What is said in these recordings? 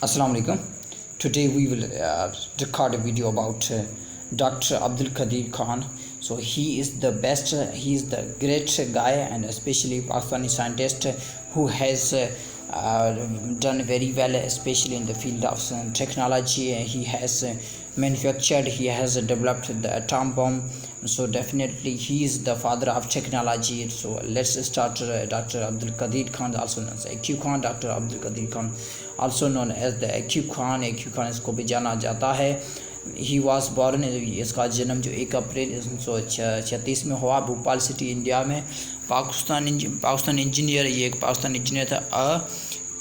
Assalamu alaikum. Today we will record a video about Dr. Abdul Qadir Khan. So he is the best, he is the great guy, and especially Pakistani scientist who has done very well, especially in the field of technology. He has manufactured, he has developed the atom bomb. So definitely he is the father of technology. So let's start. Dr. Abdul Qadir Khan, also known as AQ Khan. Dr. Abdul Qadir Khan, also known as the AQ Khan. AQ Khan इसको भी जाना जाता है. He was born, इसका जन्म जो 1 अप्रैल 1936 में हुआ भोपाल सिटी इंडिया में. पाकिस्तान इंजीनियर, ये एक पाकिस्तान इंजीनियर था.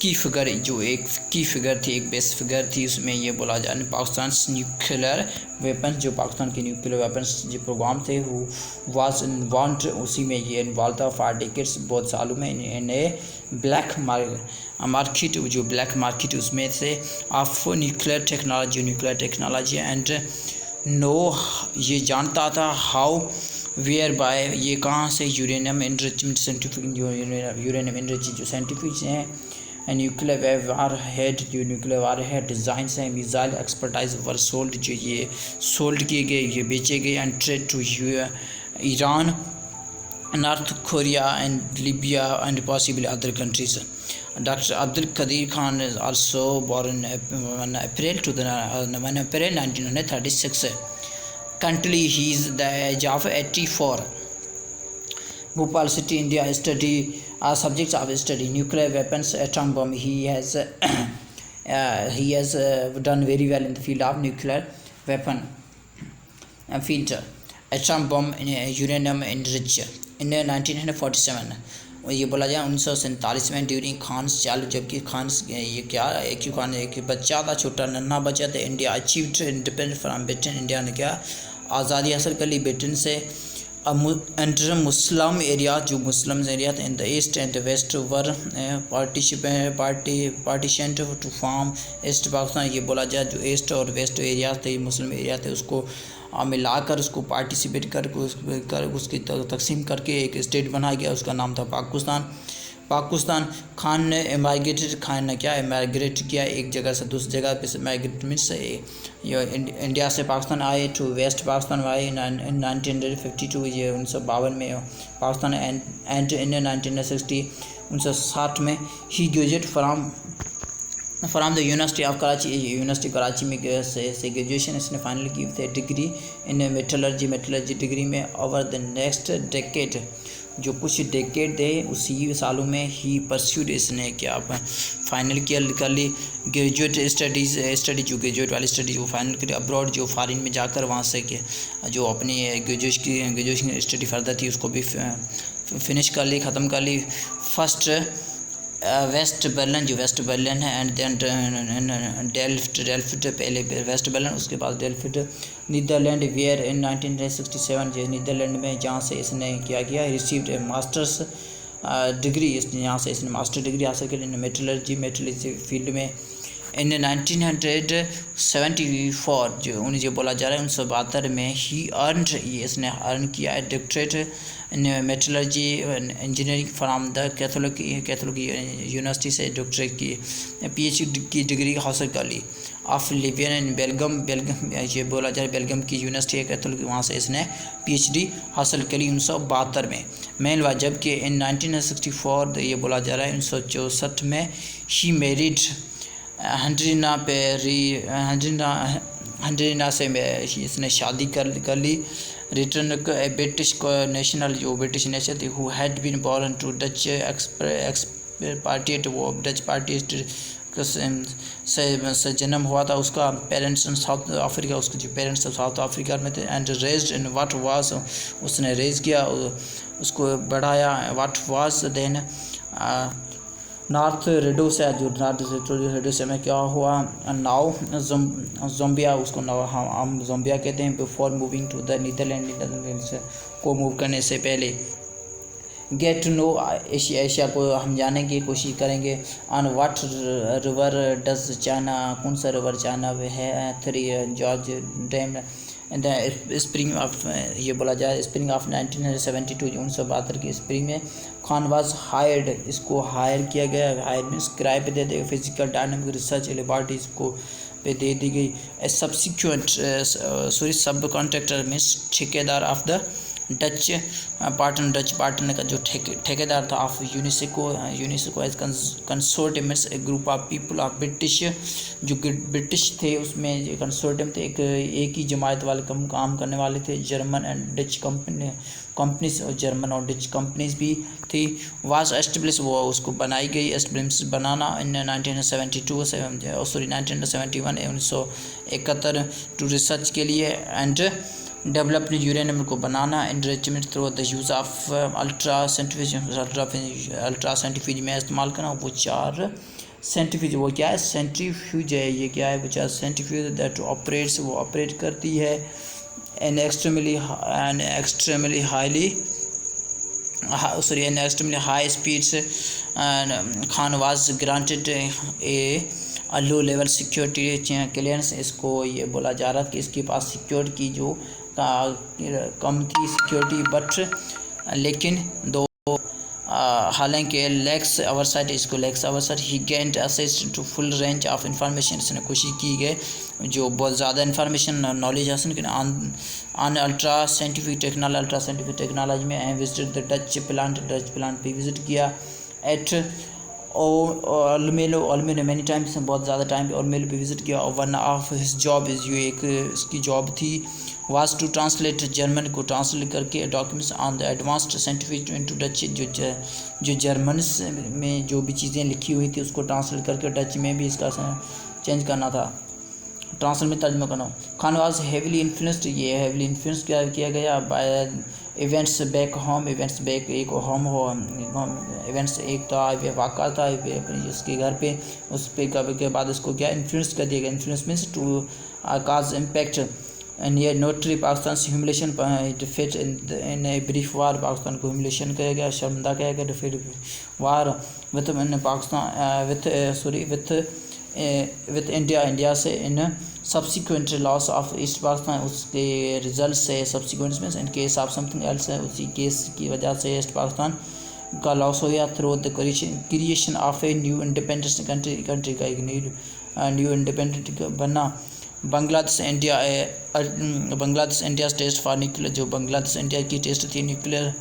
की फिगर, जो एक की फिगर थी, एक बेस्ट फिगर थी. उसमें ये बोला जाए पाकिस्तान न्यूक्लियर वेपन्स, जो पाकिस्तान के न्यूक्लियर वेपन्स जो प्रोग्राम थे वो वाज इन्वॉल्व, उसी में ये इन्वॉल्व था फॉर डिकेड्स, बहुत सालों में. इन्हें ब्लैक मार्केट, जो ब्लैक मार्केट उसमें से of nuclear technology and know, ये जानता था हाउ वेयर बाय, ये कहाँ से uranium enrichment, scientific uranium enrich जो साइंटिफिक हैं, न्यूक्लियर वार हेड, जो न्यूक्लियर वार हेड डिज़ाइंस हैं, मिसाइल एक्सपर्टाइज वर सोल्ड, जो ये सोल्ड किए गए, ये बेचे गए and trade to Iran, North Korea and Libya and possible other countries. Dr. Abdul Qadir Khan is also born on April 1936. Currently he is the age of 84. Bhopal City, India. Study subjects of study: nuclear weapons, atom bomb. He has done very well in the field of nuclear weapon field. Atom bomb, uranium enriched in 1947. ये बोला जाए 1947 में during Khans चालू, जबकि खान्स ये क्या AQ Khan एक बच्चा था, छोटा नन्हा बच्चा था. India achieved independence from Britain, India ने क्या आज़ादी हासिल कर ली ब्रिटेन से. अंडर मुस्लिम एरिया, जो मुस्लिम एरिया थे in the east and west were partition to form east Pakistan. ये बोला जाए जो ईस्ट और वेस्ट एरिया थे, मुस्लिम एरिया थे, उसको मिलाकर उसको पार्टिसिपेट कर उसकी तकसीम करके एक स्टेट बनाया गया, उसका नाम था पाकिस्तान. खान ने इमाइग्रेट किया एक जगह से दूसरी जगह पे. इमाइग्रेट मीन्स इंडिया से पाकिस्तान आए, टू वेस्ट पाकिस्तान आए इन 1952, ये 1952 में पाकिस्तान. एंड इन 1960 में ही graduate from the university of Karachi, university Karachi में से ग्रेजुएशन इसने फाइनल की थे. डिग्री इन मेटलर्जी डिग्री में. ओवर द नेक्स्ट डेकेड, जो कुछ डेकेड थे उसी सालों में ही परस्यूड, इसने क्या फाइनल कर ली ग्रेजुएट स्टडी जो ग्रेजुएट वाली स्टडी वो फाइनल करी अब्रॉड, जो फॉरेन में जाकर वहाँ से जो अपनी ग्रेजुएशन स्टडी फर्दर थी उसको भी फिनिश कर ली, ख़त्म कर ली. फर्स्ट वेस्ट बर्लिन है, एंड देन डेल्फ्ट पहले वेस्ट बर्लिन, उसके बाद डेल्फ्ट नीदरलैंड, वेयर इन 1967, जो नीदरलैंड में, जहाँ से इसने क्या किया रिसीव्ड मास्टर्स डिग्री, यहाँ से इसने मास्टर डिग्री हासिल की मेटलर्जी फील्ड में. इन 1974, जो उन्हें जो बोला जा रहा है 1972 में ही अर्नड, ये इसने अर्न किया है doctorate in metallurgy engineering from the Catholic university से डॉक्टरेट की PhD की डिग्री हासिल कर ली. ऑफ लिबियन इन बेल्जियम, ये बोला जा रहा है बेल्जियम की यूनिवर्सिटी है कैथोलिक, वहाँ से इसने PhD हासिल करी 1972 में. मेल हुआ, जबकि इन 1964 ये बोला जा रहा है 1964 में ही मैरिड हंड्रीना से इसने शादी कर ली. रिटर्न ब्रिटिश नेशनल, जो ब्रिटिश नेशनल थी, who had been born to Dutch expatriate, वो डच पार्टिस्ट से जन्म हुआ था. उसका पेरेंट्स साउथ अफ्रीका, उसके जो पेरेंट्स साउथ अफ्रीका में थे. And raised in what was, उसने रेज किया, उसको बढ़ाया. व्हाट वाज देन नॉर्थ रेडोसा, जो नॉर्थ रेडोसा में क्या हुआ. नाउ ज़ोम्बिया, उसको हम ज़ोम्बिया कहते हैं. Before moving to the Netherland को मूव करने से पहले. गेट टू नो एशिया को हम जानने की कोशिश करेंगे. On what river does China, कौन सा रिवर चाइना है. 3 George dam and spring of ये बोला जाए स्प्रिंग ऑफ 1972 1972 की स्प्रिंग में खान वाज हायर्ड, इसको हायर किया गया। हायर मीन्स किराए पे दे दे। फिजिकल डायनामिक रिसर्च लेबॉर्टरीज को पे दे दी गई। A subsequent subcontractor means ठेकेदार ऑफ द डच पार्टनर का जो ठेकेदार था of UNESCO as consortium means a group of people of British, जो ब्रिटिश थे उसमें कंसोर्टियम थे, एक ही जमात वाले काम करने वाले थे। जर्मन एंड डच कंपनीज और जर्मन और डच कंपनीज भी थी। वाज एस्टेब्लिश, वो उसको बनाई गई। एस्टेब्लिश बनाना इन 1971 1971 टू रिसर्च के लिए एंड डेवलप यूरेनियम को बनाना। Enrichment through the use of ultra centrifuge में इस्तेमाल करना। वो 4 सेंट्रीफ्यूज, वो क्या है सेंट्रीफ्यूज है, ये क्या है वो 4 सेंट्रीफ्यूज दैट ऑपरेट्स, वो ऑपरेट करती है an extremely high speeds. Khan was granted A low level security clearance. इसको ये बोला जा रहा था कि इसके पास सिक्योरिटी की जो कम थी सिक्योरिटी, बट लेकिन दो हालांकि लैक्स ओवरसाइट, इसको lax oversight he gained access to full range of information. इसने कोशिश की गई जो बहुत ज़्यादा इंफॉर्मेशन नॉलेज हासिल करना ऑन अल्ट्रा साइंटिफिक टेक्नोलॉजी में। विजिटेड द डच प्लांट भी विज़िट किया। एट ओलमेलो मैनी टाइम्स, बहुत ज़्यादा टाइम पे ओलमेलो पे विज़िट किया। और one of his job is, ये एक इसकी जॉब थी, वाज टू ट्रांसलेट जर्मन को ट्रांसलेट करके documents on the advanced scientific into Dutch. जो जर्मन में जो भी चीज़ें लिखी हुई थी उसको ट्रांसलेट करके डच में भी इसका चेंज करना था, ट्रांसलेट में तर्जुमा करना। खान वाज हेवीली इन्फ्लुएंस्ड, ये हेवीली इन्फ्लुएंस किया गया by events back home. Events back एक होम इवेंट्स एक था वाक़ा था उसके घर पे, उस पे के बाद उसको क्या इन्फ्लुएंस कर दिया गया। Influence means to cause impact and ये नोटरी पाकिस्तान से humiliation defeat in a brief war. Pakistan को ह्यूमिलेशन किया गया, शर्मिंदा किया गया defeat war with Pakistan with India से in subsequent loss of east Pakistan. उसके रिजल्ट से subsequent means in case of something else है, उसी केस की वजह से ईस्ट पाकिस्तान का लॉस हो गया। Through the creation of a new independence country का एक न्यू इंडिपेंडेंट बनना। Bangladesh India test for nuclear, जो बांग्लादेश इंडिया की टेस्ट थी nuclear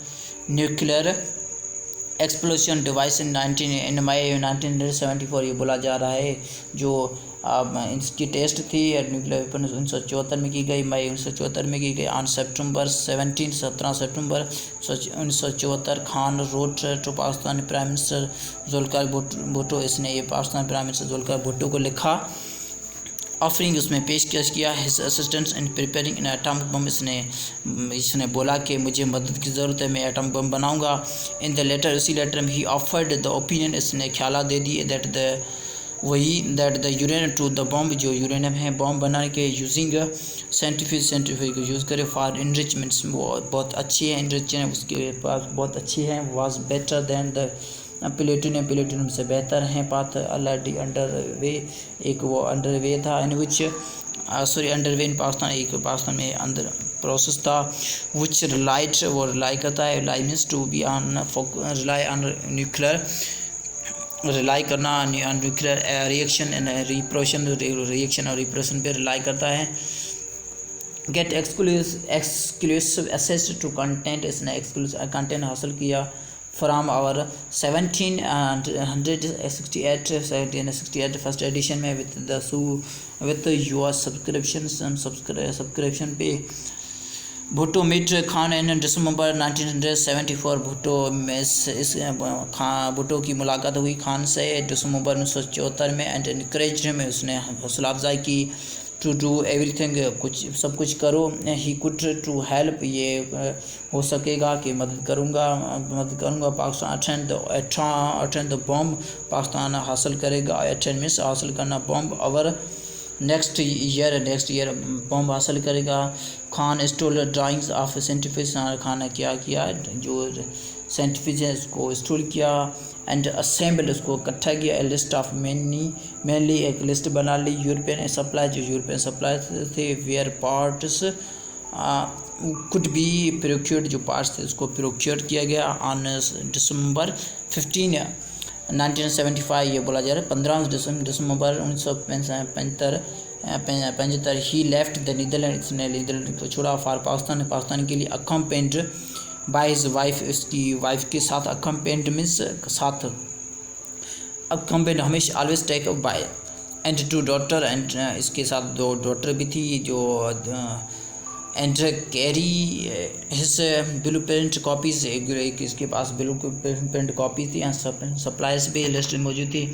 explosion device in May 1974, ये बोला जा रहा है जो इसकी टेस्ट थी न्यूक्लियर वेपन 1974 में की गई, मई 1974 में की गई। On 17 September 1974 Khan wrote to Pakistani prime minister Zulfikar Bhutto. इसने ये पाकिस्तान प्राइम मिनिस्टर जुल्फिकार भुट्टो को लिखा, ऑफरिंग उसमें पेशकश किया his assistants in preparing in atomic bomb. इसने बोला कि मुझे मदद की ज़रूरत है, मैं एटॉमिक बम बनाऊंगा। इन द लेटर, उसी लेटर में ही ऑफर्ड द ओपिनियन, इसने ख्याल दे दिए that the uranium two the bomb, जो यूरेनियम है बॉम्ब बनाने के यूजिंग साइंटिफिक को यूज़ करे फॉर इनरिचमेंट्स। वो बहुत अच्छी है, इनरिचमेंट उसके पास बहुत अच्छी है। Was better than the platinum से बेहतर हैं। पाथ ऑलरेडी अंडर वे, एक वो अंडर वे था इन विच अंडर वे इन पाकिस्तान, एक पाकिस्तान में अंदर प्रोसेस था। विच रिलाइट, वो रिलाई करता है, rely means to be on rely on nuclear, rely करना न्यूक्लियर रिएक्शन एंड रिएक्शन और रिप्रोडक्शन पे रिलाई करता है। Get exclusive access to content, इसने एक्सक्लूसिव कंटेंट हासिल किया फ्राम आवर 1768 फर्स्ट एडिशन में विद योर सब्सक्रिप्शन पे। Bhutto meet Khan in December 1974, Bhutto की मुलाकात हुई खान से दिसंबर 1974 में एंड इनकरेज में, उसने हौसला अफजाई की टू डू एवरीथिंग, सब कुछ करो। ही कुड टू हेल्प, ये हो सकेगा कि मदद करूँगा Pakistan attend the bomb, Pakistan हासिल करेगा। अटेंड मीन्स हासिल करना, बॉम्ब और नेक्स्ट ईयर बॉम्ब हासिल करेगा। Khan stole drawings of scientific, Khan ने क्या किया जो साइंटिफिक है इसको स्टोल किया एंड असेंबल, उसको इकट्ठा किया। ए लिस्ट ऑफ मेनली एक लिस्ट बना ली यूरोपियन सप्लाई, जो यूरोपियन सप्लाई थे where parts could be procured, जो पार्ट्स थे उसको प्रोक्योर किया गया ऑन दिसंबर 15 1975। ये बोला जा रहा है 15 December 1975 he left the Netherland, इसने नीदरलैंड को छोड़ा फॉर पाकिस्तान के लिए अकम्पेंड बाय हिज वाइफ, इसकी वाइफ के साथ अकम्पेंड मीन्स साथ, अकम्पेंड हमेशा always take by and two daughter, and इसके साथ 2 डॉटर भी थी जो and carry his blueprint copies, एक इसके पास ब्लू प्रिंट कॉपी थी, सप्लायर्स भी लिस्ट मौजूद थी।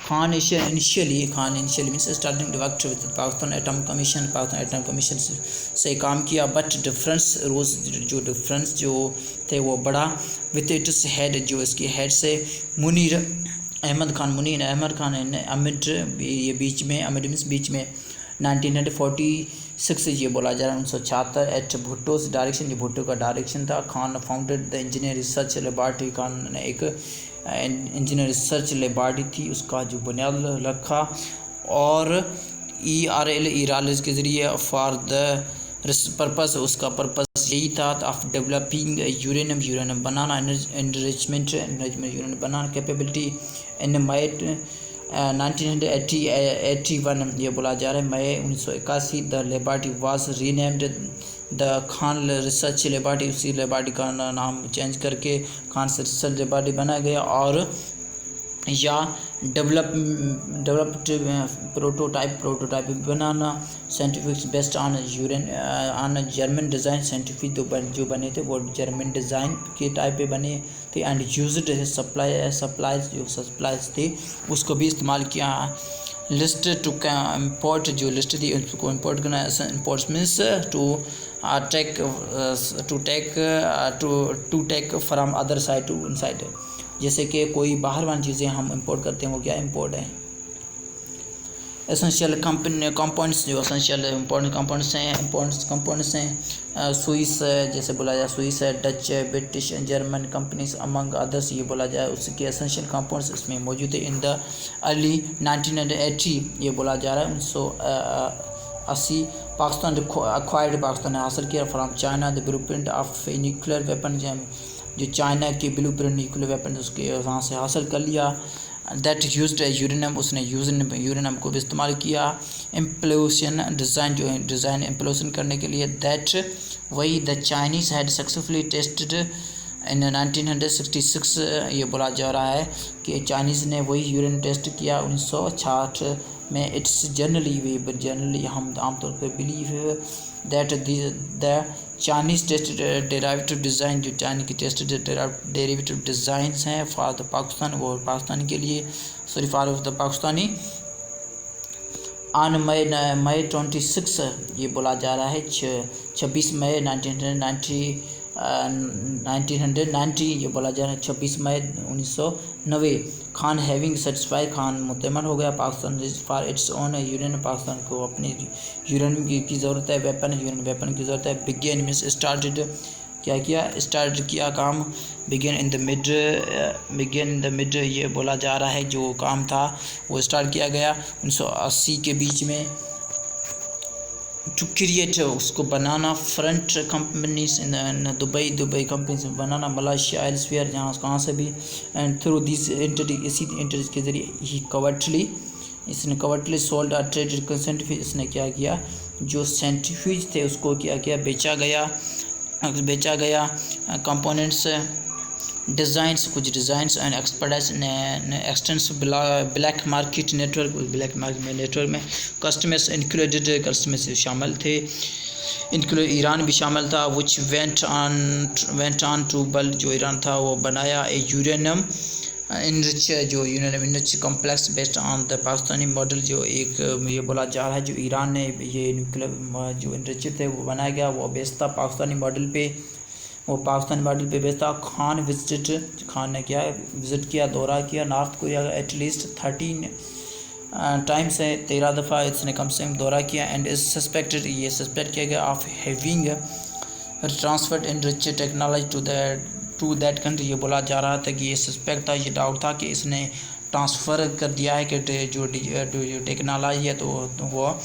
Khan initially means starting work with Pakistan atom commission से काम किया, बट डिफरेंस रोज, जो डिफरेंस जो थे वो बड़ा विद इट्स हेड, जो इसके हेड से मुनीर अहमद खान अमिड, ये बीच में 1946 ये बोला जा रहा है 1976 एट भुट्टोस डायरेक्शन, ये भुट्टो का डायरेक्शन था। Khan founded the engineer research laboratory, Khan ने एक इंजीनियर रिसर्च लेबॉर्ट्री थी उसका जो बुनियाद रखा, और ERL के ज़रिए फॉर द पर्पस, उसका पर्पस यही था ऑफ डेवलपिंग यूरेनियम बनाना, एनरिचमेंट यूरेनियम बनाना कैपेबिलिटी इन मई 1981 ये बोला जा रहा है May 1981 the laboratory was renamed the Khan research laboratory, उसी लेबॉर्ट्री का नाम चेंज करके खान रिसर्च लेबॉर्ट्री बनाया गया, और या developed prototype banana, scientific based on German design, scientific जो बने थे वो जर्मन डिज़ाइन के टाइप पे बने थे, एंड यूज्ड सप्लाईज थे उसको भी इस्तेमाल किया। लिस्ट टू इम्पोर्ट, जो लिस्ट थी उसको इम्पोर्ट करना, import means to take from other side to inside, जैसे कि कोई बाहर वाली चीज़ें हम इंपोर्ट करते हैं वो क्या इंपोर्ट है। एसेंशियल कंपोनेंट्स, जो एसेंशियल इम्पोर्टेंट कंपोनेंट्स हैं स्विस, जैसे बोला जाए स्विस है, Dutch, British, German companies among others, ये बोला जाए उसके एसेंशियल कंपोनेंट्स इसमें मौजूद है। इन द अर्ली 1980 ये बोला जा रहा है 1980 पाकिस्तान ने हासिल किया from China the blueprint of nuclear weapon, जो चाइना के ब्लूप्रिंट न्यूक्लियर वेपन उसके वहाँ से हासिल कर लिया। दैट यूज्ड यूरेनियम, उसने यूरेनियम को भी इस्तेमाल किया। इम्प्लोशन डिज़ाइन, जो डिज़ाइन इम्प्लोशन करने के लिए, दैट वही the Chinese had successfully tested in 1966 ये बोला जा रहा है कि चाइनीज़ ने वही यूरेनियम टेस्ट किया 1966 में। इट्स जनरली हम आमतौर पर believe that the Chinese test derivative design, जो चाइना की टेस्ट डेरिवेटिव डिज़ाइंस हैं फॉर द पाकिस्तान, वो पाकिस्तान के लिए for the Pakistani. On May 26 ये बोला जा रहा है 26 मई 1990 ये बोला जा रहा है 26 मई 1990 खान हैविंग सेटिस्फाई, खान मुतमन हो गया Pakistan for its own uranium, Pakistan को अपनी यूरेनियम की ज़रूरत है, यूरेनियम वेपन की ज़रूरत है। बिगिन मीन्स स्टार्ट किया काम, बिगिन इन द मिड ये बोला जा रहा है जो काम था वो स्टार्ट किया गया 1980 के बीच में। टू क्रिएट, उसको बनाना, front companies in Dubai companies बनाना, मलेशिया, एल्सवेयर, जहाँ कहाँ से भी, एंड थ्रू दिस एंटिटी, इसी एंटिटीज के ज़रिए ही इसने covertly sold a traded centrifuge, इसने क्या किया जो सेंट्रीफ्यूज थे उसको क्या किया बेचा गया। कंपोनेंट्स डिज़ाइंस, कुछ designs and expanse black market network, में कस्टमर्स इंक्लूडेड, कस्टमर्स शामिल थे, इंक्लूड ईरान भी शामिल था। विच वेंट ऑन टू बल, जो ईरान था वो बनाया a uranium enrich complex based on the Pakistani model, जो एक ये बोला जा रहा है जो ईरान ने ये न्यूक्लियर जो इनरिच थे वो बनाया गया, वो बेस्ड था पाकिस्तानी मॉडल पे बेस्ड था। खान ने क्या विज़िट किया, दौरा किया नॉर्थ कोरिया का एटलीस्ट 13 टाइम्स है, 13 दफ़ा इसने कम से कम दौरा किया। एंड इज सस्पेक्ट किया गया of having transferred enrich technology to that country, ये बोला जा रहा था कि ये सस्पेक्ट था, ये डाउट था कि इसने ट्रांसफ़र कर दिया है कि जो टेक्नोलॉजी है तो वो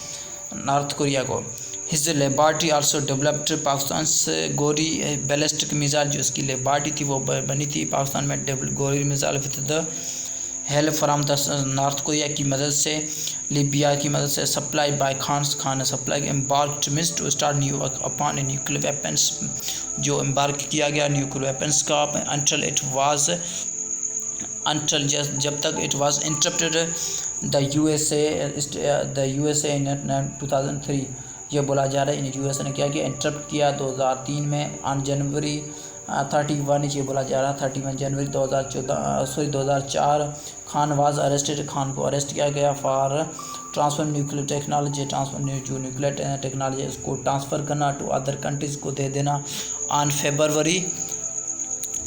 नॉर्थ कोरिया को। His laboratory also developed Pakistan से गोरी बैलिस्टिक मिसाइल, जो उसकी लेबॉर्ट्री थी वो बनी थी पाकिस्तान में Ghauri missile with the help from the North Korea की मदद से, लीबिया की मदद से, supply by Khan supply embarked means to start new upon nuclear weapons, जो एम्बार्क किया गया न्यूक्लियर वेपन्स का, अंटल जब तक it was interrupted the USA in 2003। ये बोला जा रहा है यूएसए ने क्या किया, इंटरप्ट किया 2003 में ऑन जनवरी 31, ये बोला जा रहा है 31 जनवरी 2004 खान वाज अरेस्टेड, खान को अरेस्ट किया गया फॉर ट्रांसफर न्यूक्लियर टेक्नोलॉजी, जो न्यूक्लियर टेक्नोलॉजी उसको ट्रांसफ़र करना टू अदर कंट्रीज़ को दे देना। ऑन February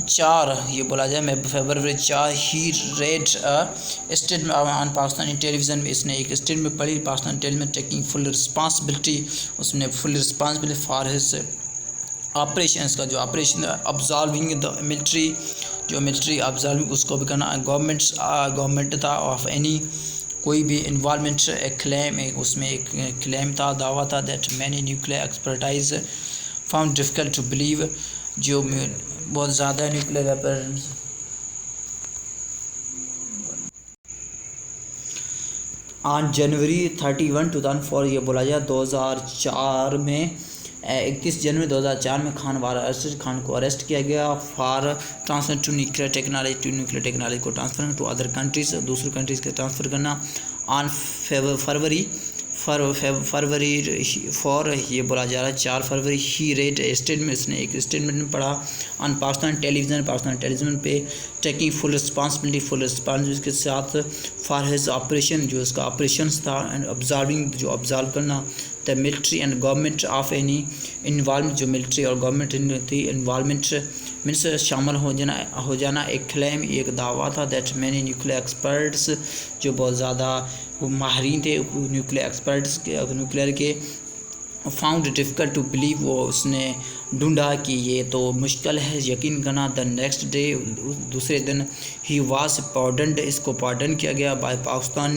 4, ये बोला जाए मैं February 4 ही read statement on Pakistani television में, इसने एक स्टेटमेंट पढ़ी Pakistani television taking full responsibility, उसने full responsibility for his operations का, जो ऑपरेशन ऑब्जर्विंग द मिलिट्री, जो मिलिट्री ऑब्जर्विंग उसको भी करना, गवर्नमेंट था ऑफ एनी कोई भी इन्वॉल्वमेंट, एक क्लेम उसमें एक क्लेम था, दावा था that many nuclear expertise found difficult to believe, जो बहुत ज़्यादा न्यूक्लियर वेपन्स ऑन जनवरी 31, 2004, ये बोला जाए 2004 में 31 जनवरी 2004 में खान को अरेस्ट किया गया for transfer to nuclear technology को ट्रांसफ़र टू अदर कंट्रीज़, दूसरी कंट्रीज़ के ट्रांसफ़र करना। ऑन फरवरी 4, ये बोला जा रहा है 4 फरवरी ही रेड स्टेटमेंट, इसने एक स्टेटमेंट में पढ़ा ऑन पाकिस्तान टेलीविज़न पे टेकिंग फुल रिस्पांसिबिलिटी के साथ फॉर हिज ऑपरेशन, जो उसका ऑपरेशंस था, एंड ऑब्जर्विंग, जो ऑब्जर्व करना the military and government of any involvement, जो मिलिट्री और गवर्नमेंट थी इन्वॉल्वमेंट मीन्स शामिल हो जाना एक क्लेम, एक दावा था दैट मैनी न्यूक्लियर एक्सपर्ट्स, जो बहुत ज़्यादा माहिरीन थे न्यूक्लियर एक्सपर्ट्स के, न्यूक्लियर के, फाउंड डिफ़िकल्ट टू बिलीव, वो उसने ढूंढा कि ये तो मुश्किल है यकीन करना। द नेक्स्ट डे, दूसरे दिन, ही वाज पार्डनड, इसको पार्डन किया गया बाय पाकिस्तान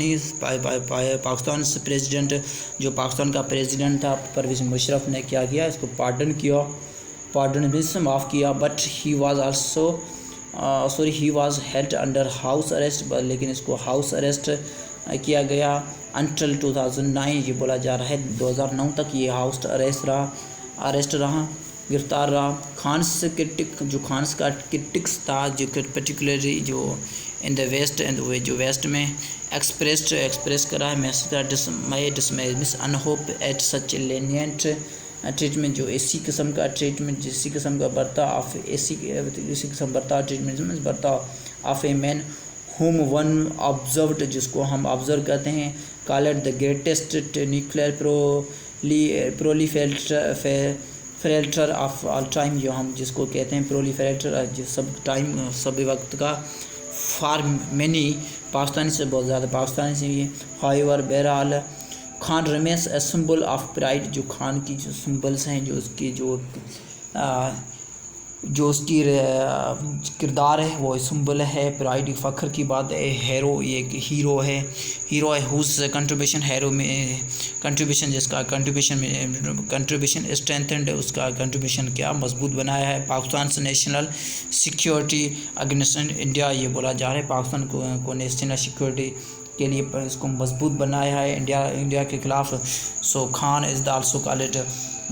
से प्रेसिडेंट, जो पाकिस्तान का प्रेसिडेंट था परवेज़ मुशर्रफ ने क्या किया, इसको पार्डन किया, पार्डन मीन्स माफ़ किया, but he was also he was held under house arrest, लेकिन इसको हाउस अरेस्ट किया गया अंटिल 2009, ये बोला जा रहा है 2009 तक ये हाउस अरेस्ट रहा, गिरफ्तार रहा। खान से क्रिटिक, जो खान का क्रिटिक्स था, जो पर्टिकुलरली जो इन द वेस्ट एंड जो वेस्ट में एक्सप्रेस करा है message dismay miss unhappy at such lenient treatment, जो इसी किस्म का ट्रीटमेंट, इसी किस्म का बर्ताव ट्रीटमेंट बर्ताव of a man whom one observed, जिसको हम ऑब्जर्व करते हैं, call it the greatest nuclear proliferator of all time, जो हम जिसको कहते हैं प्रोलीफरेटर, जो सब वक्त का, फार मैनी पाकिस्तानी से बहुत ज़्यादा पाकिस्तानी से भी, हाउएवर बहरहाल Khan remains a symbol of pride, जो खान की जो सिंबल्स हैं, जो उसकी जो उसकी किरदार है वो सिंबल है प्राइड, फ़ख्र की बात है, हीरो, ये हीरो है हुज कंट्रीब्यूशन, हीरो में कंट्रीब्यूशन, जिसका कंट्रीब्यूशन स्ट्रेंथेंड, उसका कंट्रीब्यूशन क्या मजबूत बनाया है पाकिस्तान से नेशनल सिक्योरिटी अगेंस्ट इंडिया, ये बोला जा रहा है पाकिस्तान को नेशनल सिक्योरिटी के लिए इसको मजबूत बनाया है इंडिया के खिलाफ। So Khan is also called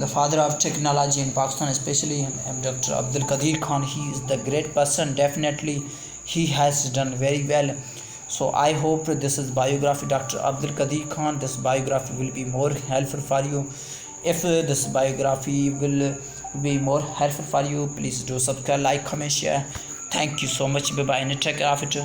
the father of technology in Pakistan, especially Dr. Abdul Qadir Khan. He is the great person, definitely he has done very well. So I hope this is biography Dr. Abdul Qadir Khan, this biography will be more helpful for you. If this biography will be more helpful for you, please do subscribe, like, comment, share. Thank you so much. Bye bye and take care of it.